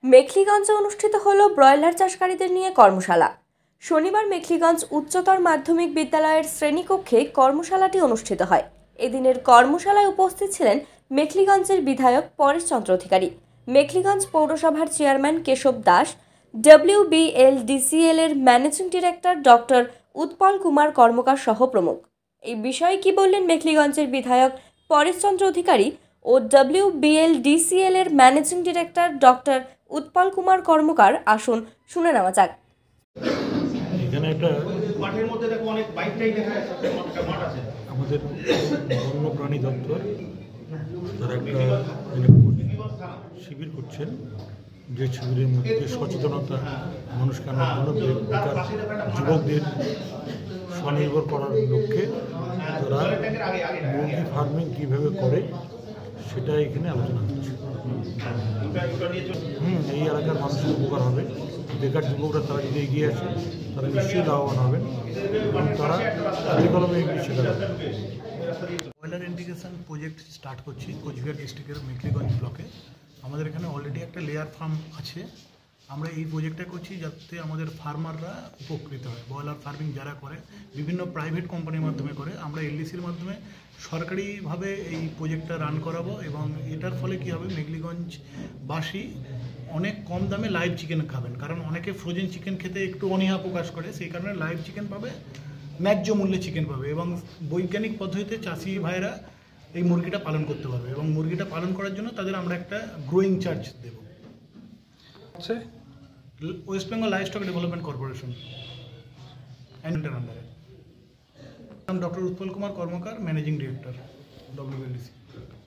মেখলিগঞ্জে অনুষ্ঠিত হলো ব্রয়লার চাষকারীদের নিয়ে কর্মশালা। শনিবার মেখলিগঞ্জ উচ্চতর মাধ্যমিক বিদ্যালয়ের শ্রেণীকক্ষে কর্মশালাটি অনুষ্ঠিত হয়। এদিনের কর্মশালায় উপস্থিত ছিলেন মেখলিগঞ্জের বিধায়ক পরেশচন্দ্র অধিকারী, মেখলিগঞ্জ পৌরসভার চেয়ারম্যান কেশব দাস, WBLDCL এর managing director doctor Utpal Kumar Karmakar সহ প্রমুখ। এই বিষয়ে কি বললেন মেখলিগঞ্জের বিধায়ক পরেশচন্দ্র অধিকারী ও WBLDCL এর managing director doctor Utpal Kumar Karmakar, আসুন শুনে নেওয়া যাক। এখানে একটা মাঠের মধ্যে দেখো অনেক বাইকটাই দেখা যাচ্ছে, মাঠ আছে আমাদের বন্যপ্রাণী দপ্তর, তারা একটা শিবির করছেন, যে শিবিরের মধ্যে সচেতনতা মানুষকে আনার জন্য বেকার যুবকদের স্বনির্ভর করার লক্ষ্যে তারা মুরগি ফার্মিং কীভাবে করে সেটা এখানে আলোচনা হচ্ছে। এই এলাকার মানুষের উপকার হবে, বেকার যুবকরা তারা যদি এগিয়ে আসে তারা নিশ্চয়ই লাভবান হবেন এবং তারা হাতে কলমে এগিয়ে শেখাবেন। ব্রয়লার ইন্টিগ্রেশন প্রজেক্ট স্টার্ট করছি কোচবিহার ডিস্ট্রিক্টের মেখলিগঞ্জ ব্লকে। আমাদের এখানে অলরেডি একটা লেয়ার ফার্ম আছে। আমরা এই প্রজেক্টটা করছি যাতে আমাদের ফার্মাররা উপকৃত হয়। ব্রয়লার ফার্মিং যারা করে বিভিন্ন প্রাইভেট কোম্পানির মাধ্যমে করে, আমরা LDCর মাধ্যমে সরকারিভাবে এই প্রজেক্টটা রান করাবো এবং এটার ফলে কী হবে, মেখলিগঞ্জবাসী অনেক কম দামে লাইভ চিকেন খাবেন। কারণ অনেকে ফ্রোজেন চিকেন খেতে একটু অনীহা প্রকাশ করে, সেই কারণে লাইভ চিকেন পাবে, ন্যায্য মূল্যে চিকেন পাবে এবং বৈজ্ঞানিক পদ্ধতিতে চাষি ভাইরা এই মুরগিটা পালন করতে পারবে এবং মুরগিটা পালন করার জন্য তাদের আমরা একটা গ্রোয়িং চার্জ দেব। West Bengal livestock development corporation আন্ডারে। Doctor Utpal Kumar Karmakar, managing director, WBLDC।